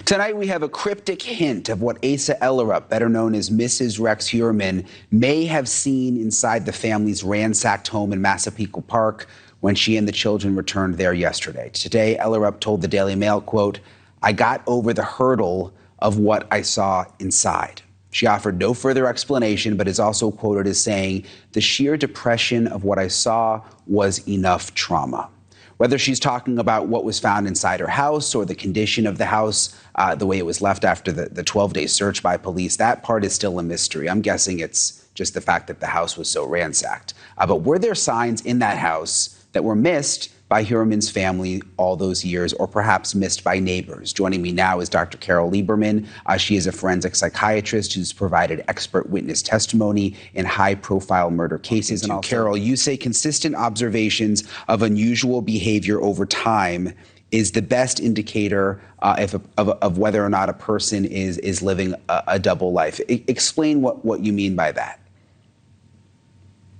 Tonight, we have a cryptic hint of what Asa Ellerup, better known as Mrs. Rex Heuermann, may have seen inside the family's ransacked home in Massapequa Park when she and the children returned there yesterday. Today, Ellerup told the Daily Mail, quote, "I got over the hurdle of what I saw inside." She offered no further explanation, but is also quoted as saying, "The sheer depression of what I saw was enough trauma." Whether she's talking about what was found inside her house or the condition of the house, the way it was left after the 12-day search by police, that part is still a mystery. I'm guessing it's just the fact that the house was so ransacked. But were there signs in that house that were missed by Heuermann's family all those years, or perhaps missed by neighbors? Joining me now is Dr. Carole Lieberman. She is a forensic psychiatrist who's provided expert witness testimony in high-profile murder cases. And Carole, you say consistent observations of unusual behavior over time is the best indicator of whether or not a person is living a double life. Explain what you mean by that.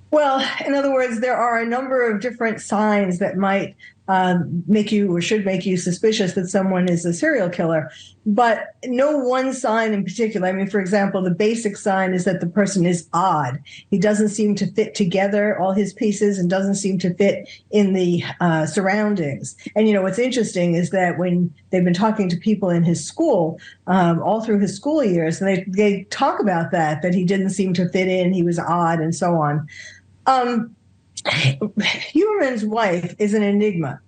Well, in other words, there are a number of different signs that might make you or should make you suspicious that someone is a serial killer, but no one sign in particular. I mean, for example, the basic sign is that the person is odd. He doesn't seem to fit together, all his pieces, and doesn't seem to fit in the surroundings. And, you know, what's interesting is that when they've been talking to people in his school, all through his school years, and they talk about that he didn't seem to fit in, he was odd, and so on. Heuermann's wife is an enigma.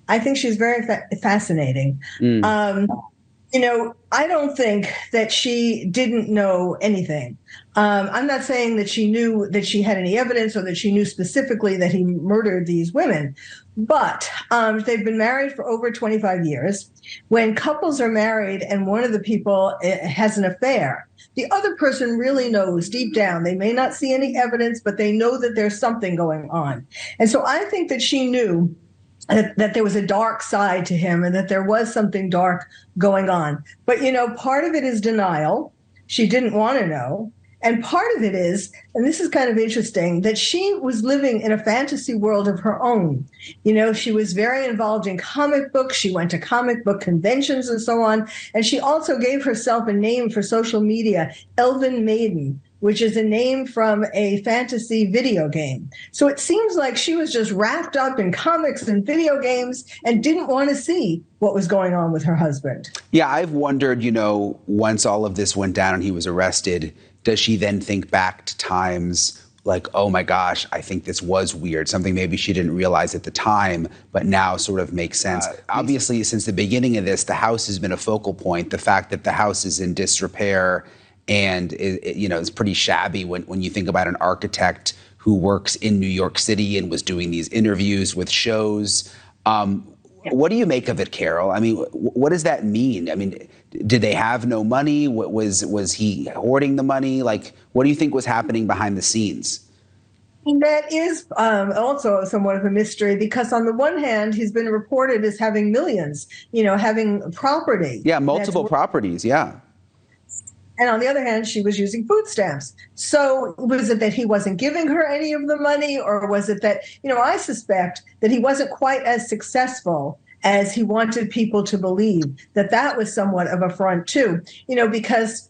I think she's very fascinating. You know, I don't think that she didn't know anything. I'm not saying that she knew that she had any evidence or that she knew specifically that he murdered these women, but they've been married for over 25 years. When couples are married and one of the people has an affair, the other person really knows deep down. They may not see any evidence, but they know that there's something going on. And so I think that she knew that there was a dark side to him and that there was something dark going on. But, you know, part of it is denial. She didn't want to know. And part of it is, and this is kind of interesting, that she was living in a fantasy world of her own. You know, she was very involved in comic books. She went to comic book conventions and so on. And she also gave herself a name for social media, Elven Maiden, which is a name from a fantasy video game. So it seems like she was just wrapped up in comics and video games and didn't want to see what was going on with her husband. Yeah, I've wondered, you know, once all of this went down and he was arrested, does she then think back to times like, oh my gosh, I think this was weird, something maybe she didn't realize at the time, but now sort of makes sense. Obviously, since the beginning of this, the house has been a focal point. The fact that the house is in disrepair and you know, it's pretty shabby when you think about an architect who works in New York City and was doing these interviews with shows. What do you make of it, Carole? I mean, what does that mean? I mean, did they have no money? Was he hoarding the money? Like, what do you think was happening behind the scenes? That is also somewhat of a mystery, because on the one hand, he's been reported as having millions, you know, having property. Yeah, multiple properties, yeah. And on the other hand, she was using food stamps. So was it that he wasn't giving her any of the money, or was it that, you know, I suspect that he wasn't quite as successful as he wanted people to believe, that was somewhat of a front too, you know, because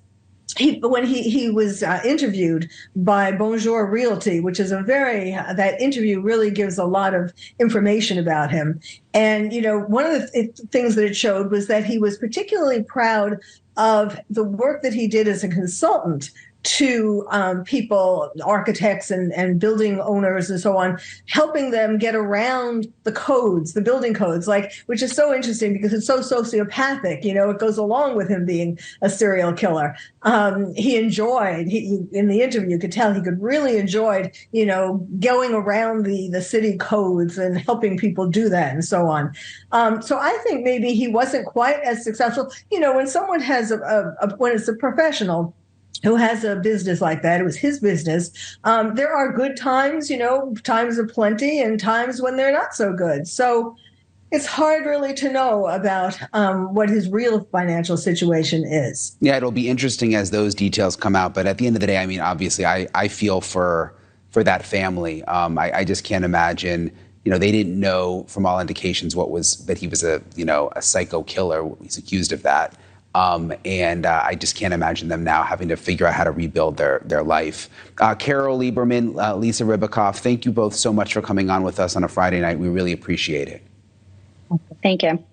when he was interviewed by Bonjour Realty, which is that interview really gives a lot of information about him. And, you know, one of the things that it showed was that he was particularly proud of the work that he did as a consultant to people, architects and building owners and so on, helping them get around the codes, the building codes, which is so interesting because it's so sociopathic. You know, it goes along with him being a serial killer. He enjoyed, in the interview, you could tell he could really enjoyed, you know, going around the city codes and helping people do that and so on. So I think maybe he wasn't quite as successful. You know, when someone has when it's a professional who has a business like that, it was his business, there are good times, you know, times of plenty and times when they're not so good. So it's hard really to know about what his real financial situation is. Yeah, it'll be interesting as those details come out. But at the end of the day, I mean, obviously, I feel for that family. I just can't imagine, you know, they didn't know from all indications that he was a psycho killer. He's accused of that. And I just can't imagine them now having to figure out how to rebuild their life. Carole Lieberman, Lisa Ribicoff, thank you both so much for coming on with us on a Friday night. We really appreciate it. Thank you.